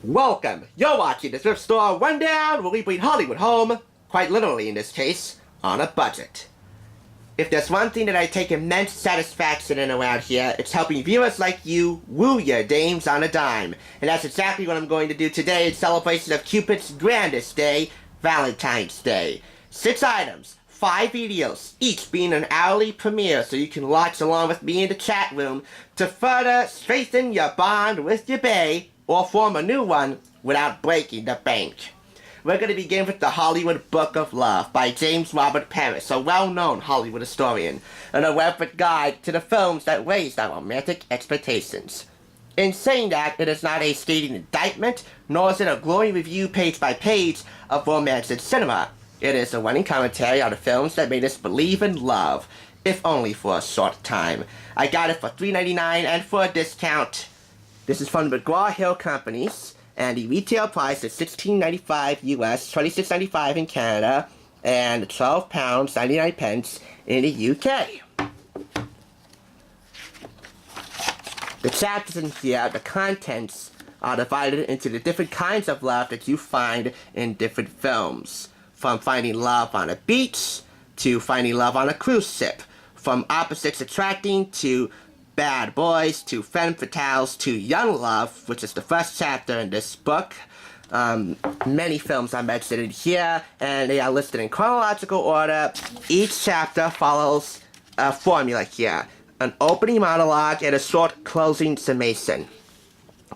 Welcome! You're watching the Thrift Store Rundown, where we bring Hollywood home, quite literally in this case, on a budget. If there's one thing that I take immense satisfaction in around here, it's helping viewers like you woo your dames on a dime. And that's exactly what I'm going to do today in celebration of Cupid's grandest day, Valentine's Day. 6 items, 5 videos, each being an hourly premiere, so you can watch along with me in the chat room to further strengthen your bond with your bae, or form a new one without breaking the bank. We're going to begin with the Hollywood Book of Love by James Robert Parish, a well-known Hollywood historian, and a reverent guide to the films that raised our romantic expectations. In saying that, it is not a scathing indictment, nor is it a glowing review page by page of romance in cinema. It is a running commentary on the films that made us believe in love, if only for a short time. I got it for $3.99 and for a discount. This is from the McGraw-Hill Companies, and the retail price is $16.95 US, $26.95 in Canada, and £12.99 in the UK. The chapters in here, the contents, are divided into the different kinds of love that you find in different films. From finding love on a beach, to finding love on a cruise ship. From opposites attracting, to bad boys, to femme fatales, to young love, which is the first chapter in this book. Many films are mentioned in here, and they are listed in chronological order. Each chapter follows a formula here: an opening monologue and a short closing summation.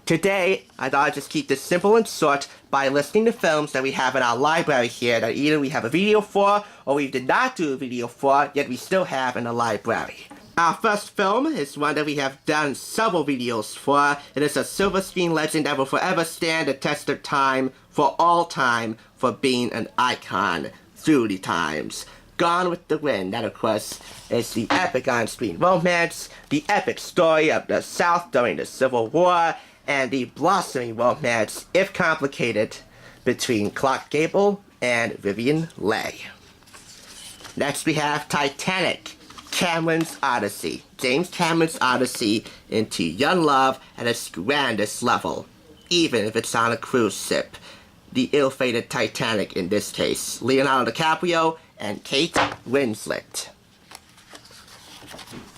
Today, I thought I'd just keep this simple and short by listing the films that we have in our library here that either we have a video for, or we did not do a video for, yet we still have in the library. Our first film is one that we have done several videos for. It is a silver screen legend that will forever stand the test of time, for all time, for being an icon through the times. Gone with the Wind, that of course is the epic on-screen romance, the epic story of the South during the Civil War, and the blossoming romance, if complicated, between Clark Gable and Vivian Leigh. Next we have Titanic, Cameron's Odyssey. James Cameron's Odyssey into young love at its grandest level, even if it's on a cruise ship. The ill-fated Titanic in this case. Leonardo DiCaprio and Kate Winslet.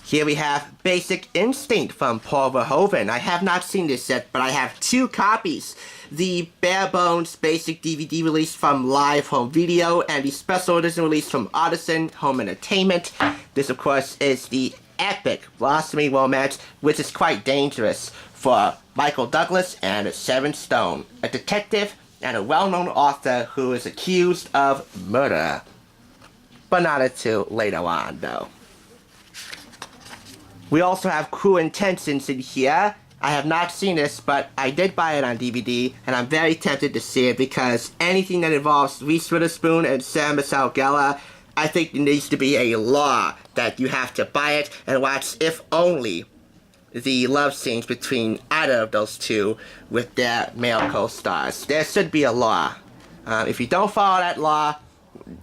Here we have Basic Instinct from Paul Verhoeven. I have not seen this yet, but I have 2 copies. The bare bones basic DVD release from Live Home Video, and the special edition release from Artisan Home Entertainment. This, of course, is the epic blossoming romance, which is quite dangerous for Michael Douglas and Sharon Stone, a detective and a well-known author who is accused of murder. But not until later on, though. We also have Cruel Intentions in here. I have not seen this, but I did buy it on DVD, and I'm very tempted to see it because anything that involves Reese Witherspoon and Sarah Michelle Gellar, I think there needs to be a law that you have to buy it and watch, if only, the love scenes between either of those two with their male co-stars. There should be a law. If you don't follow that law,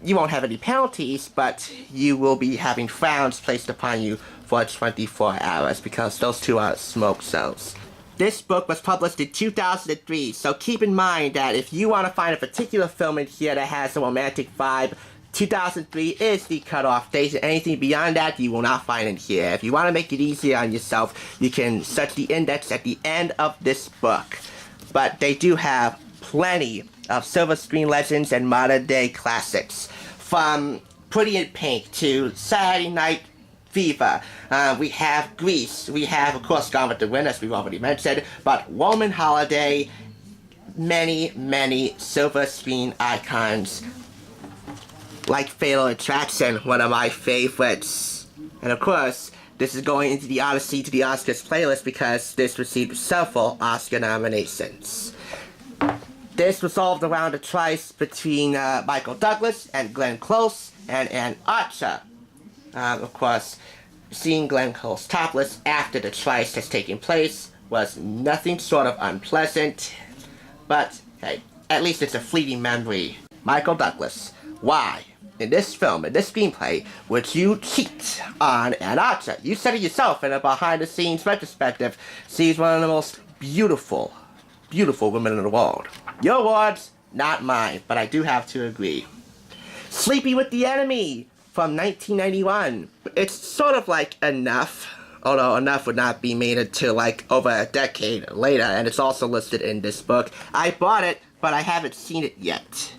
you won't have any penalties, but you will be having frowns placed upon you for 24 hours because those two are smoke cells. This book was published in 2003, so keep in mind that if you want to find a particular film in here that has a romantic vibe, 2003 is the cutoff date, and anything beyond that you will not find in here. If you want to make it easier on yourself, you can search the index at the end of this book. But they do have plenty of silver screen legends and modern day classics. From Pretty in Pink to Saturday Night Fever, we have Grease, we have of course Gone with the Wind, as we've already mentioned, but Roman Holiday, many silver screen icons, like Fatal Attraction, one of my favorites. And of course, this is going into the Odyssey to the Oscars playlist because this received several Oscar nominations. This revolved around a tryst between Michael Douglas and Glenn Close and Anne Archer. Of course, seeing Glenn Close topless after the tryst has taken place was nothing short of unpleasant. But, hey, at least it's a fleeting memory. Michael Douglas, why, in this film, in this screenplay, would you cheat on Anne Archer? You said it yourself in a behind-the-scenes retrospective. She's one of the most beautiful beautiful women in the world. Your words, not mine, but I do have to agree. Sleeping with the Enemy from 1991. It's sort of like Enough, although Enough would not be made until like over a decade later, and it's also listed in this book. I bought it, but I haven't seen it yet.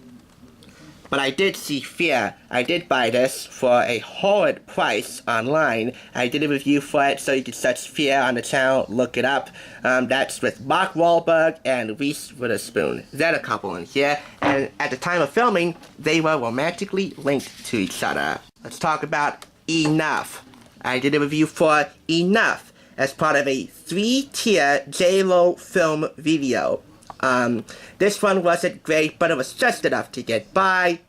But I did see Fear. I did buy this for a horrid price online. I did a review for it, so you can search Fear on the channel, look it up. That's with Mark Wahlberg and Reese Witherspoon. They're a couple in here, and at the time of filming, they were romantically linked to each other. Let's talk about Enough. I did a review for Enough as part of a 3-tier J-Lo film video. This one wasn't great, but it was just enough to get by.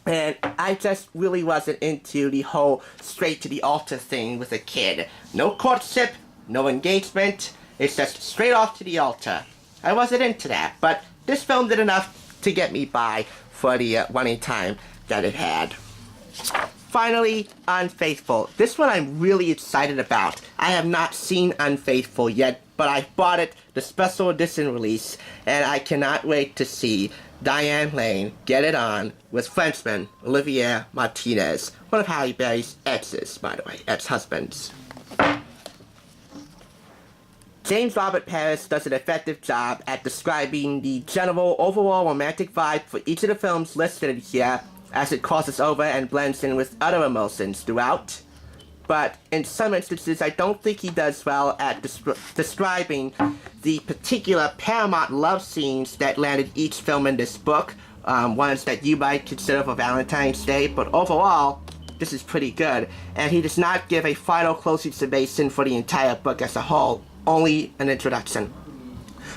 And I just really wasn't into the whole straight to the altar thing with a kid. No courtship, no engagement, it's just straight off to the altar. I wasn't into that, but this film did enough to get me by for the running time that it had. Finally, Unfaithful. This one I'm really excited about. I have not seen Unfaithful yet, but I bought it, the special edition release, and I cannot wait to see Diane Lane get it on with Frenchman Olivier Martinez, one of Halle Berry's exes, by the way, ex-husbands. James Robert Parish does an effective job at describing the general overall romantic vibe for each of the films listed in here, as it crosses over and blends in with other emotions throughout. But in some instances, I don't think he does well at describing the particular paramount love scenes that landed each film in this book, ones that you might consider for Valentine's Day, but overall, this is pretty good. And he does not give a final closing summation for the entire book as a whole, only an introduction.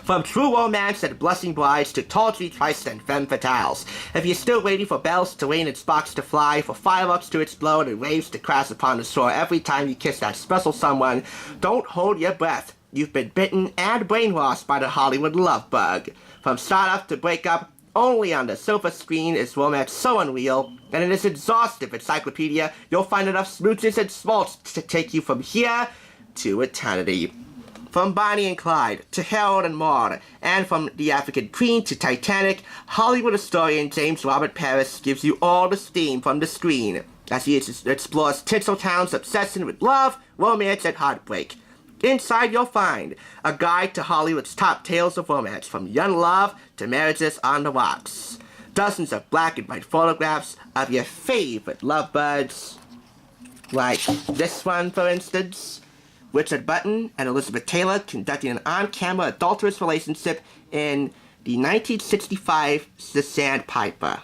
From True Romance and Blushing Brides to Tawdry Tryst and Femme Fatales. If you're still waiting for bells to ring and sparks to fly, for fireworks to explode and waves to crash upon the shore every time you kiss that special someone, don't hold your breath. You've been bitten and brainwashed by the Hollywood love bug. From startup to breakup, only on the silver screen is romance so unreal, and in this exhaustive encyclopedia, you'll find enough smooches and smolts to take you from here to eternity. From Bonnie and Clyde to Harold and Maude, and from The African Queen to Titanic, Hollywood historian James Robert Parish gives you all the steam from the screen as he explores Tinseltown's obsession with love, romance, and heartbreak. Inside you'll find a guide to Hollywood's top tales of romance, from young love to marriages on the rocks. Dozens of black and white photographs of your favorite lovebirds, like this one for instance. Richard Button and Elizabeth Taylor conducting an on-camera adulterous relationship in the 1965 The Sandpiper.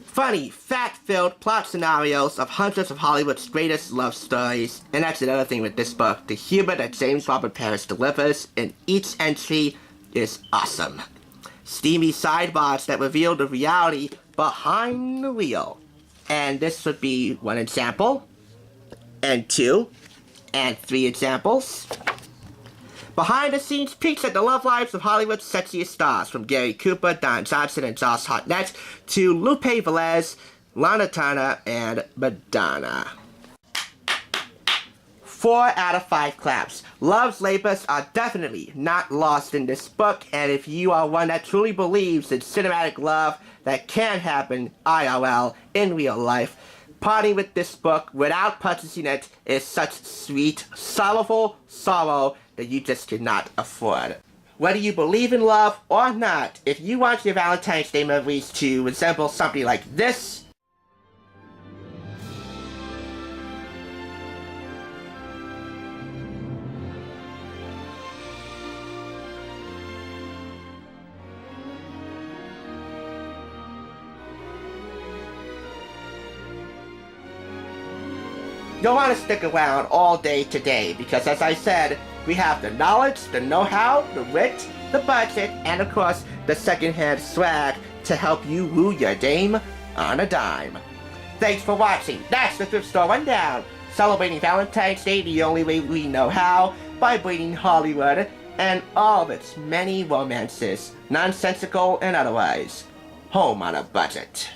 Funny, fact-filled plot scenarios of hundreds of Hollywood's greatest love stories, and that's another thing with this book. The humor that James Robert Parish delivers in each entry is awesome. Steamy sidebars that reveal the reality behind the wheel. And this would be one example. And 2, and 3 examples. Behind-the-scenes peeks at the love lives of Hollywood's sexiest stars, from Gary Cooper, Don Johnson, and Josh Hartnett, to Lupe Velez, Lana Turner, and Madonna. 4 out of 5 claps. Love's labors are definitely not lost in this book, and if you are one that truly believes in cinematic love that can happen IRL in real life, parting with this book without purchasing it is such sweet, sorrowful sorrow that you just cannot afford. Whether you believe in love or not, if you want your Valentine's Day memories to resemble something like this, you'll want to stick around all day today because, as I said, we have the knowledge, the know-how, the wit, the budget, and of course, the secondhand swag to help you woo your dame on a dime. Thanks for watching. That's the Thrift Store Rundown, celebrating Valentine's Day the only way we know how, by bringing Hollywood and all of its many romances, nonsensical and otherwise, home on a budget.